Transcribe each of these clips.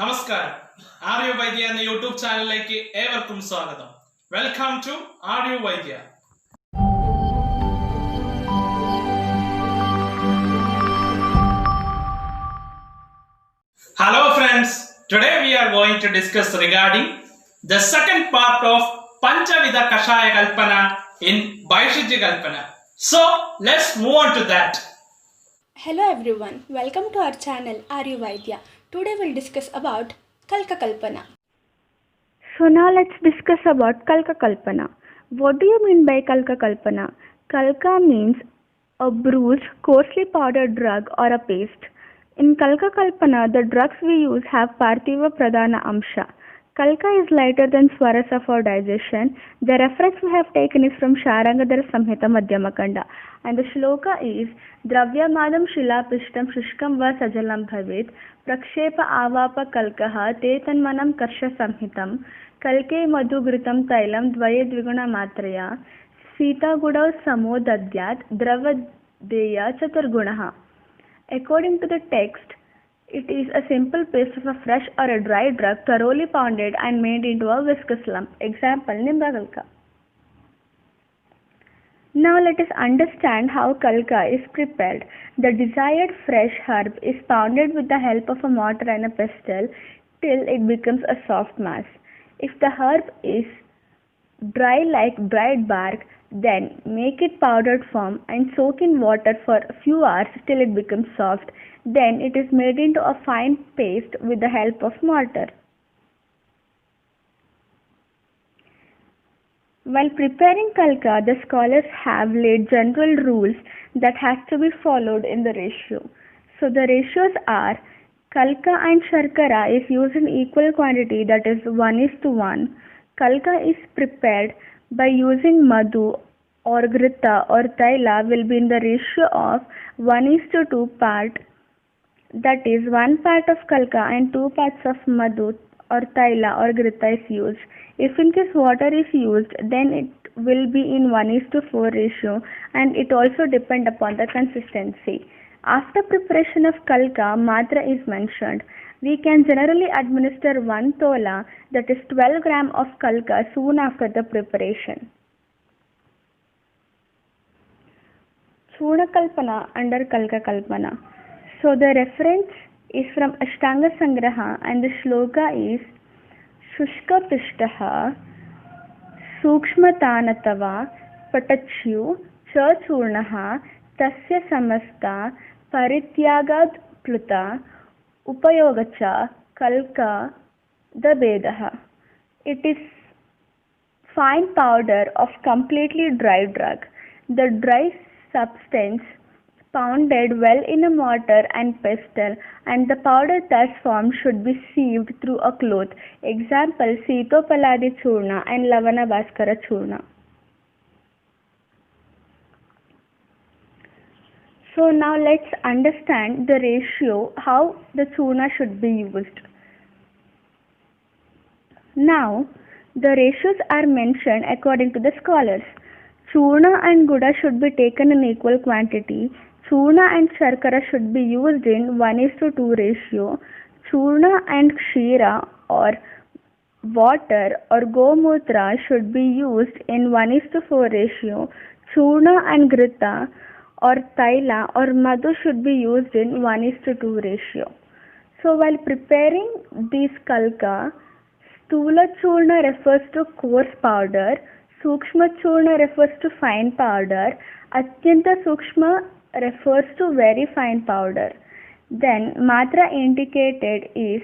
നമസ്കാരം. ആര്യു വൈദ്യ എന്ന യൂട്യൂബ് ചാനലിലേക്ക് ഏവർക്കും സ്വാഗതം. വെൽക്കം ടു ആര്യു വൈദ്യ. Hello friends, today we are going to discuss regarding the second part of Panchavidha Kashaya Kalpana in Bhaishajya Kalpana. So let's move on to that. Hello everyone, welcome to our channel Aryu Vaidya. Today we'll discuss about Kalka Kalpana. So now let's discuss about Kalka Kalpana. What do you mean by Kalka Kalpana? Kalka means a bruised, coarsely powdered drug or a paste. In Kalka Kalpana, the drugs we use have Parthiva Pradhana Amsha. Kalka is lighter than Swarasa for digestion. The reference we have taken is from Sharangadhara Samhita Madhyamakanda. And the Sloka is Dravyamadam Shilapishtam Shushkam Va Sajalam Bhavet Prakshepa Avapa Kalkaha Tetanmanam Karsha Samhitam Kalke Madhugritam Tailam Dvaye Dviguna Matraya Sita Gudav Samo Dadyat Dravadeya Chaturgunaha. According to the text, it is a simple paste of a fresh or a dry drug thoroughly pounded and made into a viscous lump. Example, Nimba Kalka. Now let us understand how Kalka is prepared. The desired fresh herb is pounded with the help of a mortar and a pestle till it becomes a soft mass. If the herb is dry like dried bark, then make it powdered form and soak in water for a few hours till it becomes soft. Then it is made into a fine paste with the help of mortar. While preparing Kalka, the scholars have laid general rules that has to be followed in the ratio. So the ratios are Kalka and Sharkara is used in equal quantity, that is 1:1. Kalka is prepared by using Madhu or Grita or Taila will be in the ratio of 1:2 part, that is 1 part of Kalka and 2 parts of Madhu or Taila or Grita is used. If in case water is used, then it will be in 1:4 ratio, and it also depends upon the consistency. After preparation of Kalka, Matra is mentioned. We can generally administer 1 tola, that is 12 gram of Kalka soon after the preparation. Churna Kalpana under Kalka Kalpana. So the reference is from Ashtanga Sangraha and the Sloka is Shushka Pishtaha Sukshmatanatava Patachyu Cha Churnaha Tasya Samasta Parityagad Pluta Upayogacha Kalka the Bedaha. It is fine powder of completely dry drug. The dry substance pounded well in a mortar and pestle, and the powder thus formed should be sieved through a cloth. Example, Sitopaladi Churna and Lavana Bhaskara Churna. So now let's understand the ratio, how the churna should be used. Now the ratios are mentioned according to the scholars. Churna and Guda should be taken in equal quantity. Churna and Sharkara should be used in 1:2 ratio. Churna and Kshira or water or Gomutra should be used in 1:4 ratio. Churna and Grita or Taila or Madhu should be used in 1:2 ratio. So while preparing these Kalka, Stula Churna refers to coarse powder, Sukshma Churna refers to fine powder, Atyanta Sukshma refers to very fine powder. Then Matra indicated is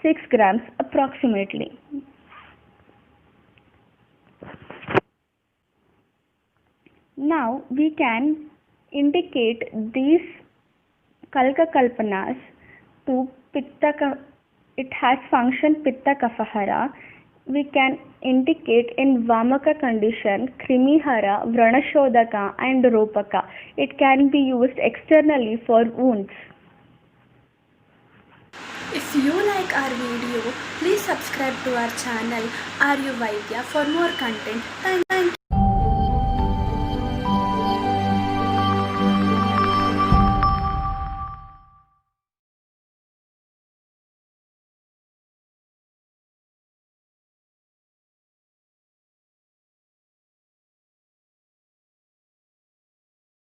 6 grams approximately. Now we can indicate these Kalka Kalpanas to Pitta, it has function Pitta Kafahara. We can indicate in Vamaka condition, Krimihara, Vranashodaka and Ropaka. It can be used externally for wounds. If you like our video, please subscribe to our channel Aryu Vaidya for more content. Thank you.